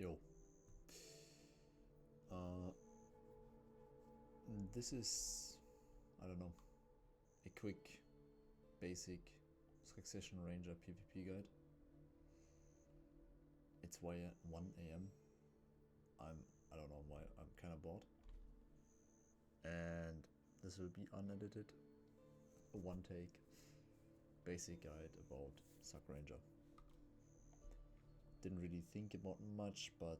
Yo. This is, I don't know, a quick, basic Succ Ranger PvP guide. It's 1 AM. I don't know why, I'm kinda bored. And this will be unedited, a one take, basic guide about Succ Ranger. Didn't really think about much, but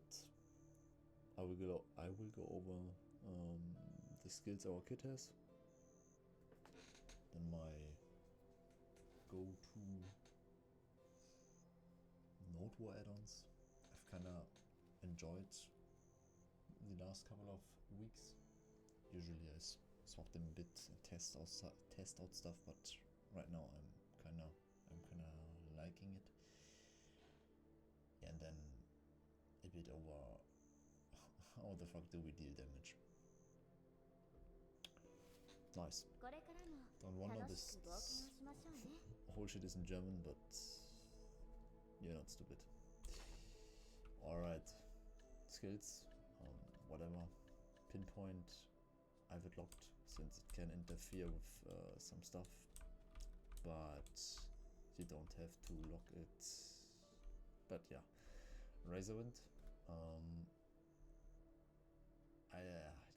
I will go over the skills our kit has. Then my go-to Node War add-ons. I've kinda enjoyed the last couple of weeks. Usually I swap them a bit and test out stuff, but right now I'm kinda liking it. And then a bit over how the fuck do we deal damage. Nice. Don't wonder this whole shit is in German, but you're not stupid. Alright. Skills, whatever. Pinpoint, I have it locked since it can interfere with some stuff, but you don't have to lock it. But yeah, Razorwind.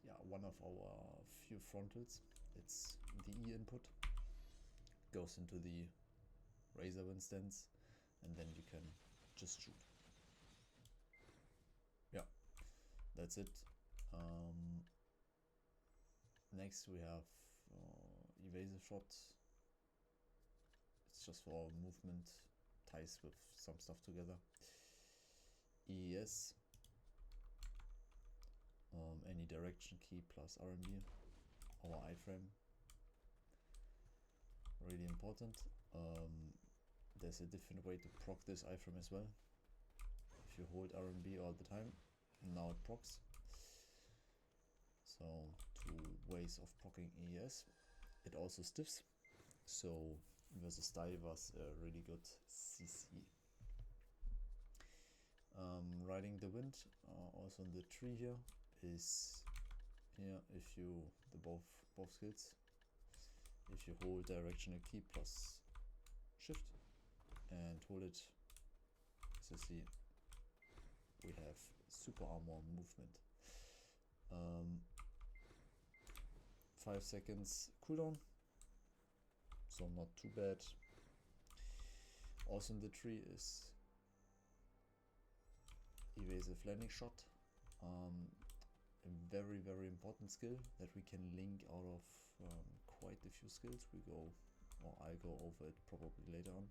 Yeah, one of our few frontals. It's the E input. Goes into the Razorwind stance, and then you can just shoot. Yeah, that's it. Next we have evasive shot. It's just for movement. Ties with some stuff together. EES, any direction key plus RMB, or iframe, really important. There's a different way to proc this iframe as well. If you hold RMB all the time, now it procs. So 2 ways of proccing EES. It also stiffs, so versus divers a really good CC. Riding the wind, also in the tree here, is if you both skills. If you hold directional key plus shift and hold it, as you see, we have super armor movement. 5 seconds cooldown, so not too bad. Also in the tree is evasive landing shot, a very important skill that we can link out of quite a few skills. I go over it probably later on,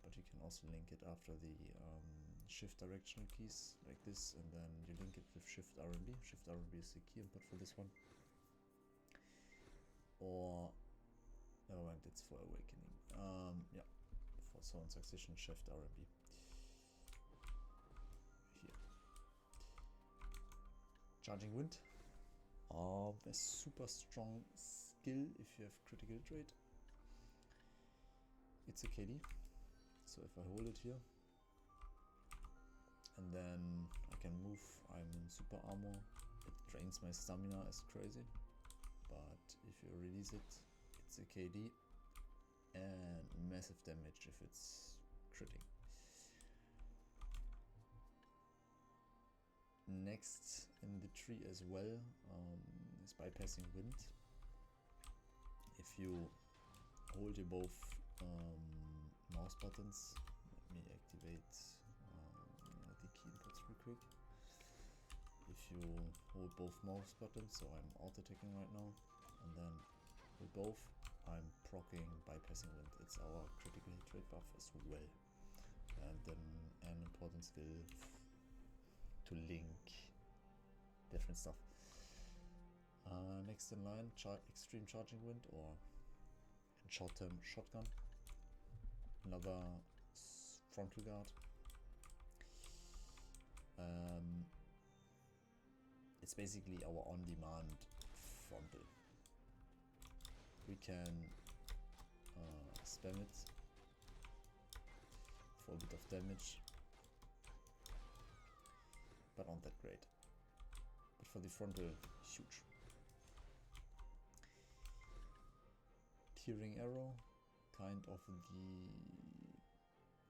but you can also link it after the shift directional keys like this, and then you link it with shift RMB. Shift RMB is the key input for this one. Or never mind, it's for awakening. Yeah, for zone succession, shift RMB. Here. Charging wind. A super strong skill if you have critical hit rate. It's a KD. So if I hold it here and then I can move, I'm in super armor. It drains my stamina as crazy. But if you release it, it's a KD and massive damage if it's critting. Next in the tree as well is bypassing wind. If you hold your both mouse buttons, let me activate the key inputs real quick. If you hold both mouse buttons, so I'm auto-attacking right now, and then with both, I'm proccing bypassing wind. It's our critical hit rate buff as well. And then an important skill to link different stuff. Next in line, extreme charging wind, or in short term shotgun. Another frontal guard. It's basically our on-demand frontal. We can spam it for a bit of damage. that great. But for the frontal, huge. Tearing arrow, kind of the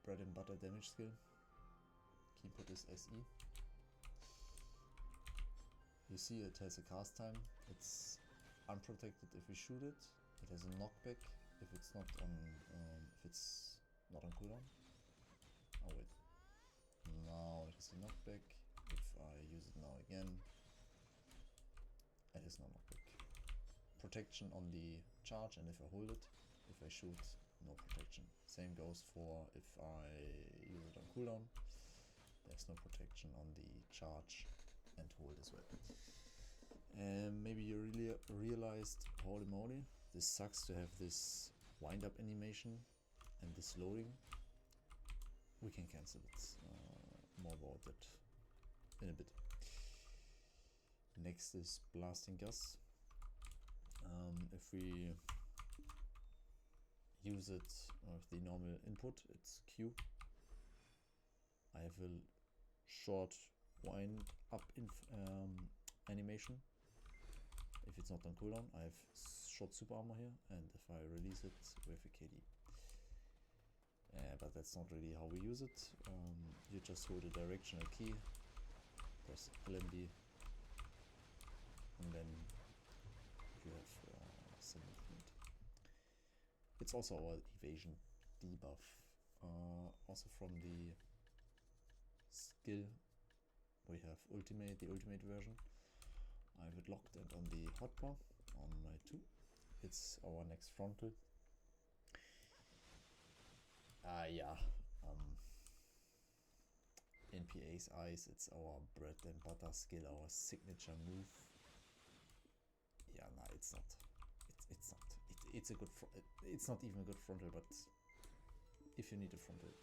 bread and butter damage skill. Key input is SE. You see it has a cast time. It's unprotected if we shoot it. It has a knockback if it's not on cooldown. Oh wait. Now it has a knockback. If I use it now again, it has no knockback. Protection on the charge, and if I hold it, if I shoot, no protection. Same goes for if I use it on cooldown. There's no protection on the charge and hold as well. And maybe you really realized, holy moly, this sucks to have this wind up animation and this loading. We can cancel it. More about that in a bit. Next is blasting gas. If we use it with the normal input, it's Q. I have a short wind up animation. If it's not on cooldown, I have short super armor here, and if I release it, we have a KD. But that's not really how we use it. You just hold a directional key, press LMB, and then you have some movement. It's also our evasion debuff. Also from the skill, we have the ultimate version. I have it locked and on the hotbar on my 2. It's our next frontal. In PA's eyes, it's our bread and butter skill, our signature move. Yeah, no, it's not. It's not. It's a good. It's not even a good frontal, but if you need a frontal,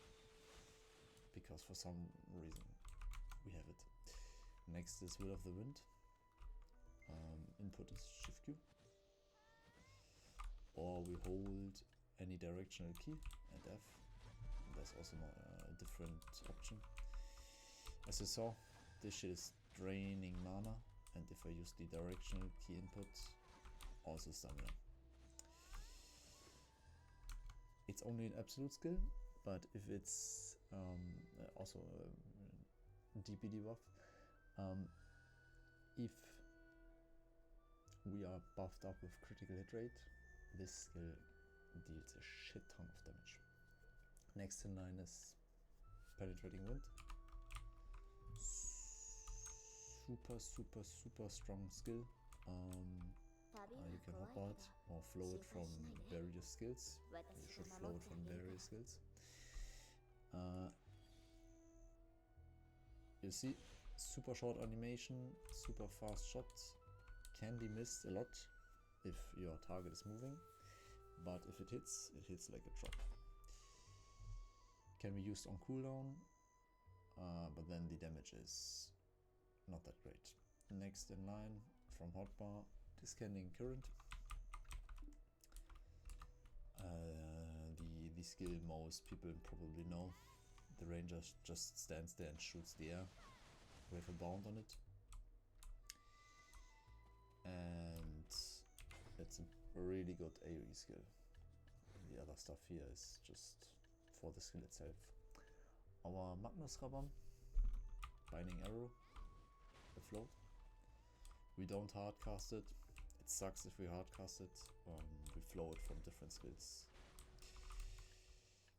because for some reason we have it. Next is Will of the Wind. Input is Shift Q, or we hold any directional key and F. There's also a different option. As you saw, this shit is draining mana, and if I use the directional key input, also stamina. It's only an absolute skill, but if it's also a DPD buff, if we are buffed up with critical hit rate, this skill deals a shit ton of damage. Next in line is Penetrating Wind. Super strong skill. You can hop out or flow it from various skills. You should flow it from various skills. You see, super short animation, super fast shot, can be missed a lot if your target is moving, but if it hits like a drop. Can be used on cooldown, but then the damage is not that great. Next in line from hotbar, Descending Current. The skill most people probably know. The ranger just stands there and shoots the air. We have a bound on it. And it's a really good AoE skill. The other stuff here is just for the skill itself. Our Magnus Rabam, Binding Arrow, the float. We don't hardcast it. It sucks if we hardcast it. We flow it from different skills.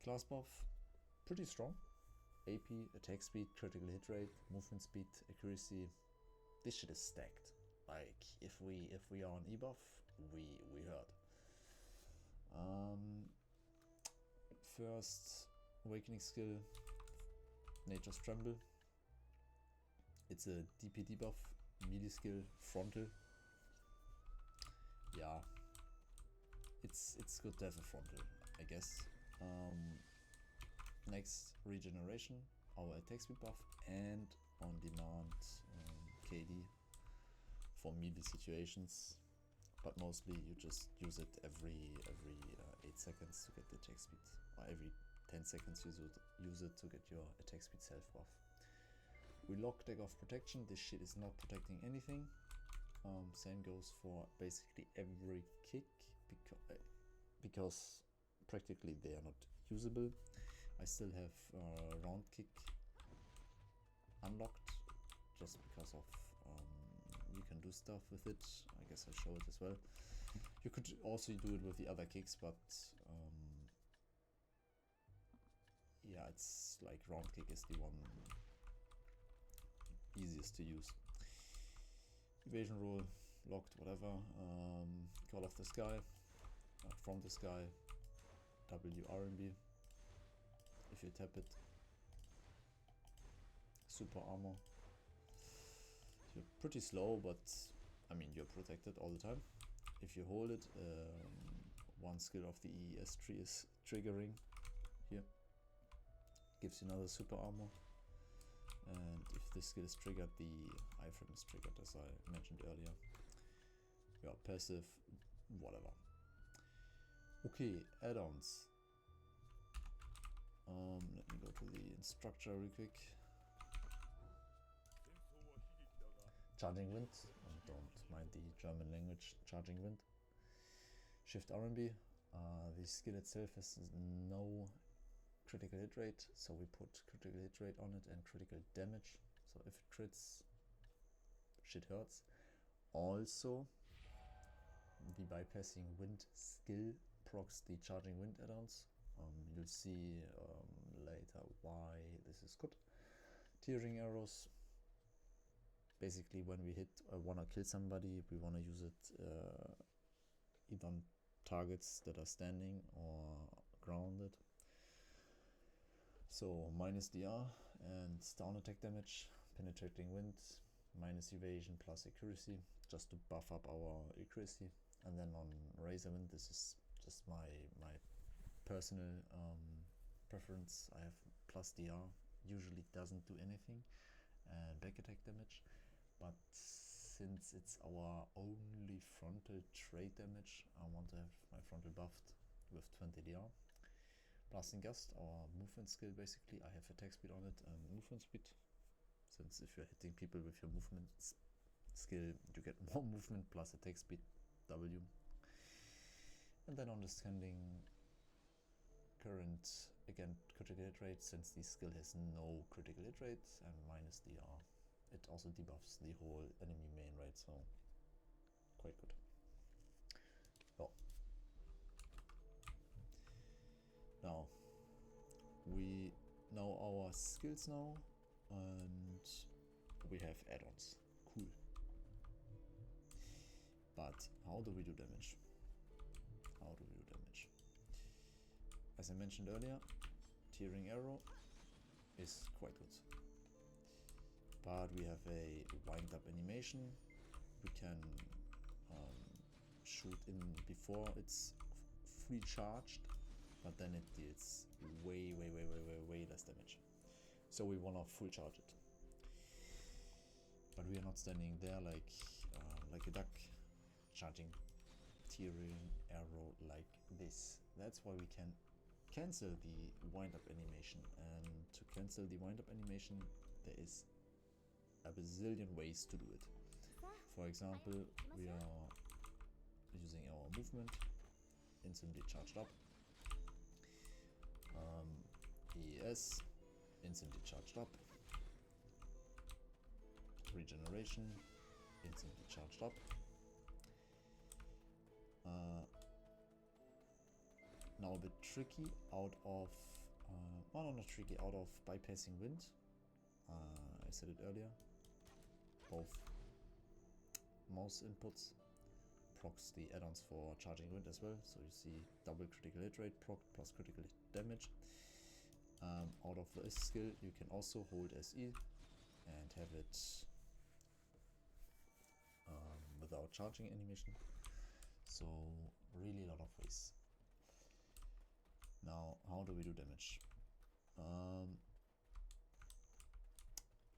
Class buff, pretty strong. AP, attack speed, critical hit rate, movement speed, accuracy. This shit is stacked. Like if we are on E buff, we hurt. First awakening skill, Nature's Tremble. It's a DPD buff, melee skill, frontal. Yeah, it's good to have a frontal, I guess. Next, regeneration, our attack speed buff, and on demand KD for melee situations, but mostly you just use it every 8 seconds to get the attack speed, or every 10 seconds you use it to get your attack speed self buff. We lock deck of protection. This shit is not protecting anything. Same goes for basically every kick, because practically they are not usable. I still have round kick unlocked just because of you can do stuff with it. I guess I show it as well. You could also do it with the other kicks, but yeah, it's like round kick is the one easiest to use. Evasion roll, locked, whatever. Call of the sky, from the sky, WRB. If you tap it, super armor. You're pretty slow, but I mean you're protected all the time. If you hold it, one skill of the EES tree is triggering here. Gives you another super armor. And if this skill is triggered, the iframe is triggered, as I mentioned earlier. Yeah, passive, whatever. Okay, add-ons. Let me go to the instructor real quick. Charging Wind, don't mind the German language, Charging Wind. Shift RMB. The skill itself has no critical hit rate, so we put critical hit rate on it and critical damage. So if it crits, shit hurts. Also, the bypassing wind skill procs the Charging Wind add-ons. You'll see later why this is good. Tearing arrows. Basically, when we wanna kill somebody, we wanna use it either on targets that are standing or grounded. So minus DR and down attack damage, penetrating wind, minus evasion plus accuracy, just to buff up our accuracy. And then on razor wind, this is just my personal preference. I have plus DR, usually doesn't do anything, and back attack damage. But since it's our only frontal trade damage, I want to have my frontal buffed with 20 DR. Blasting Gust, our movement skill basically. I have attack speed on it and movement speed. Since if you're hitting people with your movement skill, you get more movement plus attack speed W. And then on the standing current, again critical hit rate, since the skill has no critical hit rate, and minus DR. It also debuffs the whole enemy main rate, so quite good. Oh. Now, we know our skills now, and we have add-ons. Cool. But how do we do damage? How do we do damage? As I mentioned earlier, Tearing Arrow is quite good. But we have a wind-up animation. We can shoot in before it's free charged, but then it deals way less damage. So we wanna full charge it. But we are not standing there like a duck, charging Tearing Arrow like this. That's why we can cancel the wind-up animation. And to cancel the wind-up animation, there is a bazillion ways to do it. For example, we are using our movement, instantly charged up. ES, instantly charged up. Regeneration, instantly charged up. Now a bit tricky out of, well, not tricky, out of bypassing wind. I said it earlier. Both mouse inputs procs the add-ons for Charging Wind as well. So you see double critical hit rate proc plus critical hit damage. Out of this skill, you can also hold SE and have it without charging animation. So really a lot of ways. Now, how do we do damage?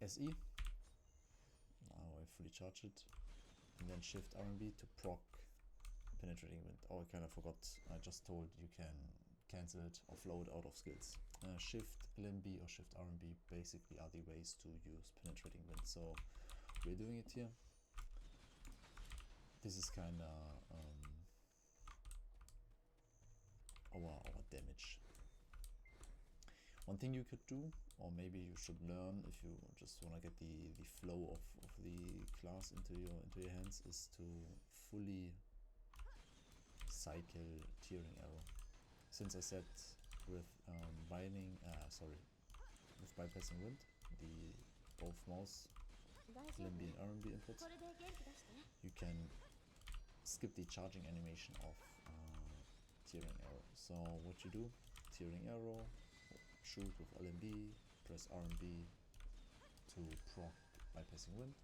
SE. Now I fully charge it, and then Shift RMB to proc Penetrating Wind. Oh, I kind of forgot. I just told you can cancel it, offload out of skills. Shift LMB or Shift RMB basically are the ways to use penetrating wind. So we're doing it here. This is kind of our damage. One thing you could do, or maybe you should learn if you just want to get the flow of the class into your hands, is to fully cycle tearing arrow. Since I said with with bypassing wind, the both mouse LMB and RMB inputs, you can skip the charging animation of tearing arrow. So what you do, tearing arrow, shoot with LMB, press RMB to proc bypassing wind,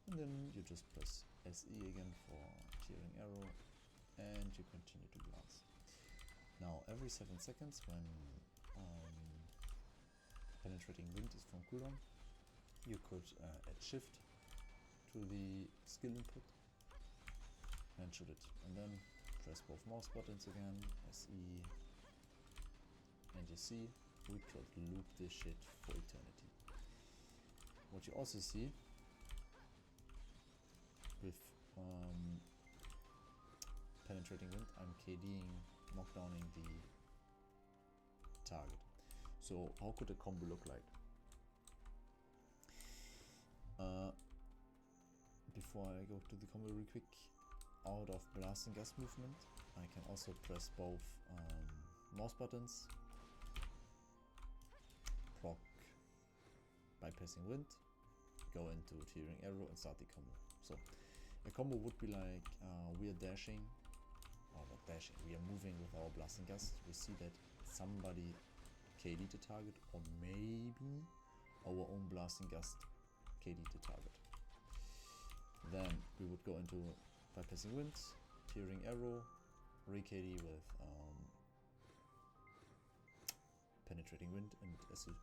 and then you just press SE again for tearing arrow, and you continue to glance. Now every 7 seconds when penetrating wind is from cooldown, you could add shift to the skill input and shoot it, and then press both mouse buttons again, SE, and you see we could loop this shit for eternity. What you also see with penetrating wind, I'm KDing, knockdowning the target. So how could a combo look like? Before I go to the combo real quick, out of blast and gas movement, I can also press both mouse buttons, proc bypassing wind, go into tearing arrow and start the combo. So a combo would be like we are dashing, or not dashing, we are moving with our blast and gas. We see that somebody KD the target, or maybe our own blast and gust KD the target. Then we would go into bypassing wind, tearing arrow, re-KD with penetrating wind, and as you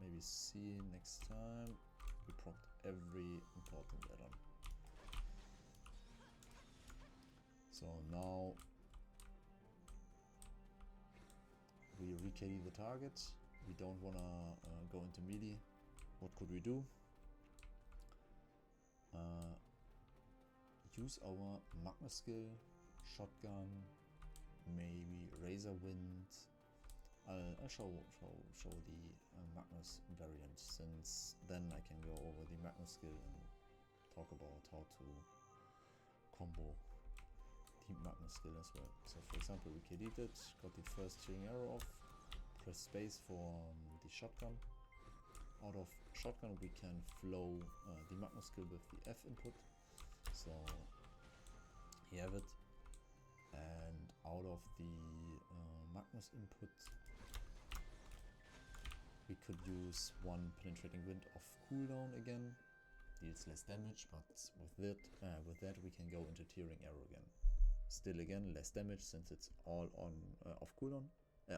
maybe see next time, we procced every important add-on. So now we re-KD the target. We don't wanna go into melee. What could we do? Use our magma skill, shotgun, maybe razor wind. I'll show the Magnus variant, since then I can go over the Magnus skill and talk about how to combo the Magnus skill as well. So for example, we KD'd it, got the first tearing arrow off, press space for the shotgun. Out of shotgun we can flow the Magnus skill with the F input. So you have it. And out of the Magnus input, we could use one penetrating wind off cooldown again. Deals less damage, but with that we can go into tearing arrow again. Still again less damage since it's all on off cooldown,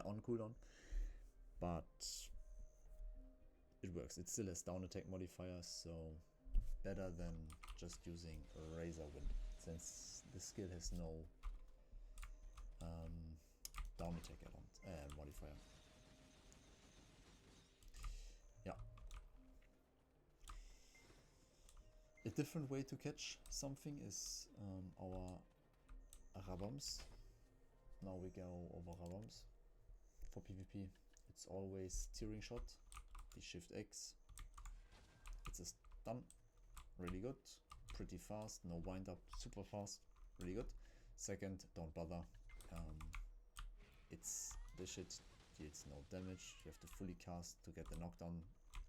on cooldown, but it works. It still has down attack modifiers, so better than just using a razor wind, since the skill has no down attack add-on modifier. Yeah. A different way to catch something is our Rabams. Now we go over Rabams. For PvP, it's always tearing shot, the shift X. It's a stun, really good, pretty fast, no wind up, super fast, really good. Second, don't bother. It's this shit deals no damage. You have to fully cast to get the knockdown.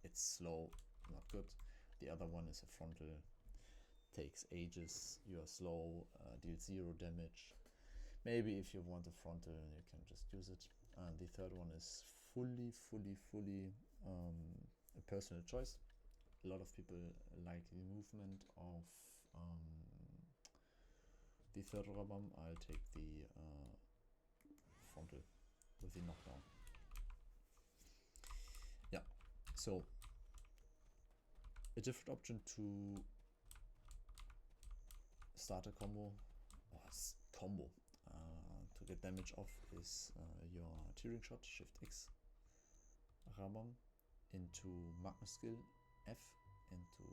It's slow, not good. The other one is a frontal, takes ages. You are slow, deals 0 damage. Maybe if you want a frontal, you can just use it. And the third one is fully a personal choice. A lot of people like the movement of the third Rabam. I'll take the frontal with the knockdown. Yeah, so a different option to start a combo, or to get damage off, is your tearing shot, shift X. Ramon into Magnus skill F, into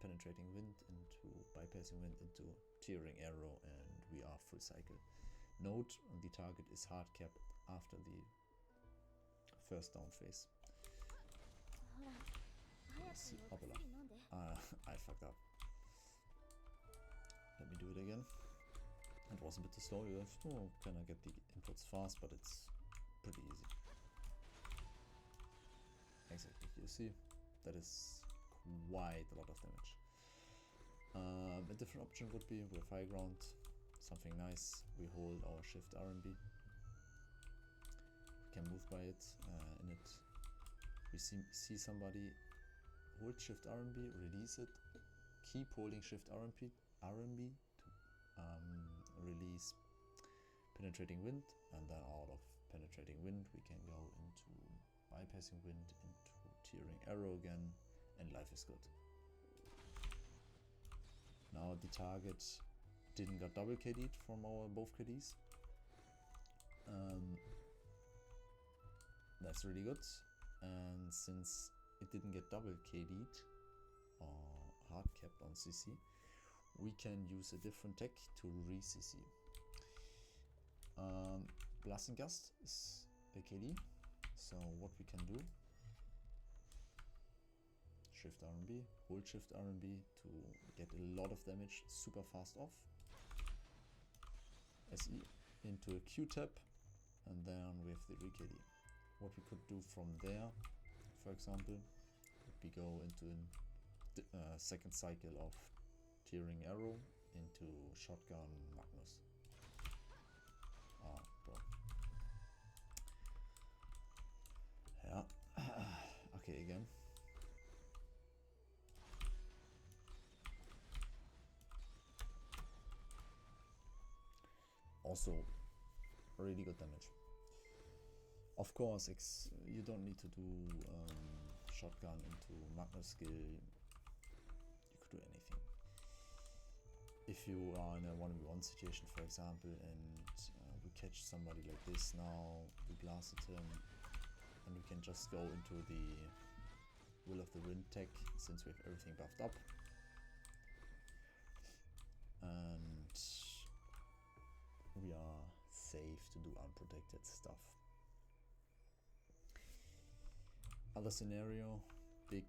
penetrating wind, into bypassing wind, into tearing arrow, and we are full cycle. Note, the target is hard capped after the first down phase. I fucked up. Let me do it again. It was a bit too slow. You have to kind of get the inputs fast, but it's pretty easy. Exactly. You see, that is quite a lot of damage. A different option would be with high ground, something nice. We hold our shift RB. We can move by it. In it, we see somebody hold shift RB, release it, keep holding shift RB to release penetrating wind, and then out of penetrating wind we can go into bypassing wind, into tearing arrow again, and life is good. Now the target didn't get double KD'd from our both KDs. That's really good, and since it didn't get double KD'd or hard capped on CC, we can use a different tech to re-CC. Blasting Gust is a KD, so what we can do, Shift RB, hold Shift RB to get a lot of damage super fast off, SE into a Q tap, and then with the re-KD. What we could do from there, for example, we go into a second cycle of tearing arrow into shotgun Magnus. Ah, bro. Yeah. Okay, again. Also, really good damage. Of course, you don't need to do shotgun into Magnus skill. You could do anything. If you are in a 1v1 situation, for example, and we catch somebody like this now, we blasted him, and we can just go into the Will of the Wind tech, since we have everything buffed up. And we are safe to do unprotected stuff. Other scenario, big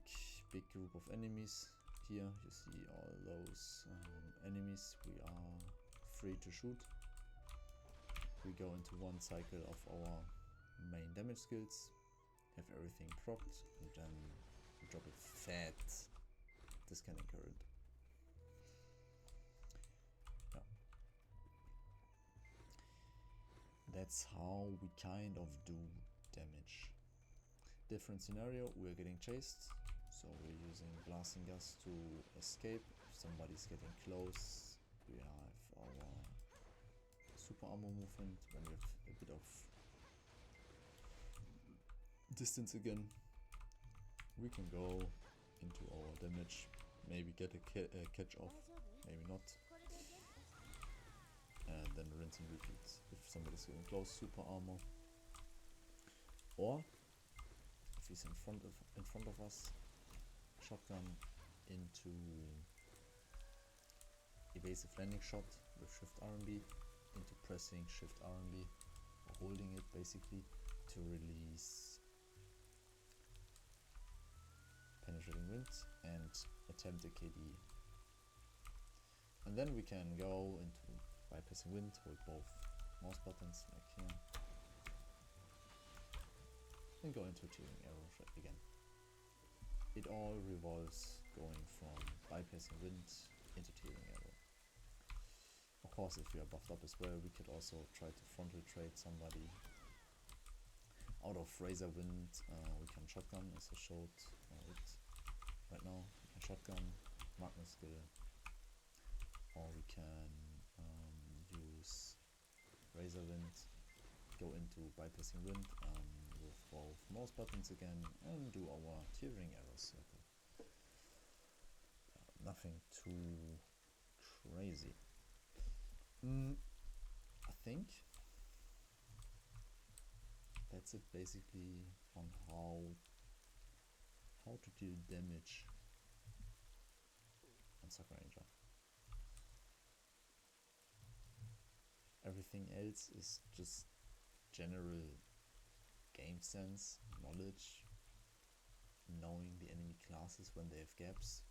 group of enemies. Here you see all those enemies. We are free to shoot. We go into one cycle of our main damage skills, have everything propped, and then we drop a fat discanning current. Yeah. That's how we kind of do damage. Different scenario, we're getting chased, so we're using Blasting Gust to escape. If somebody's getting close, we have our super armor movement. When we have a bit of distance again, we can go into our damage, maybe get a catch off, maybe not, and then rinse and repeat. If somebody's getting close, super armor, or if he's in front of us, shotgun into evasive landing shot with Shift RB, into pressing Shift RB, or holding it basically to release penetrating wind and attempt a KD. And then we can go into bypassing wind, hold both mouse buttons like here, and go into tearing arrow shot again. It all revolves going from bypassing wind into tearing arrow. Of course, if we are buffed up as well, we could also try to frontal trade somebody. Out of Razor Wind, we can shotgun, as I showed right now. We can shotgun, Magnus skill, or we can use Razor Wind, go into bypassing wind with both mouse buttons again, and do our tearing arrow circle. Nothing too crazy. I think that's it basically on how how to deal damage on Succ Ranger. Everything else is just general game sense, knowledge, knowing the enemy classes when they have gaps.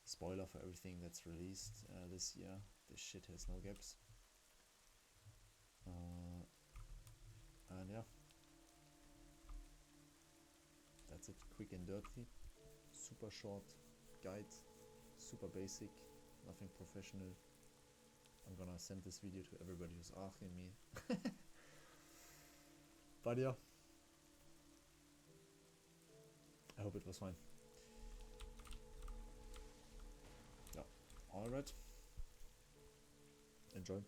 Spoiler for everything that's released this year, this shit has no gaps. And yeah, that's it, quick and dirty, super short guide, super basic, nothing professional. I'm gonna send this video to everybody who's asking me. But yeah, I hope it was fine. Yeah, alright, enjoy.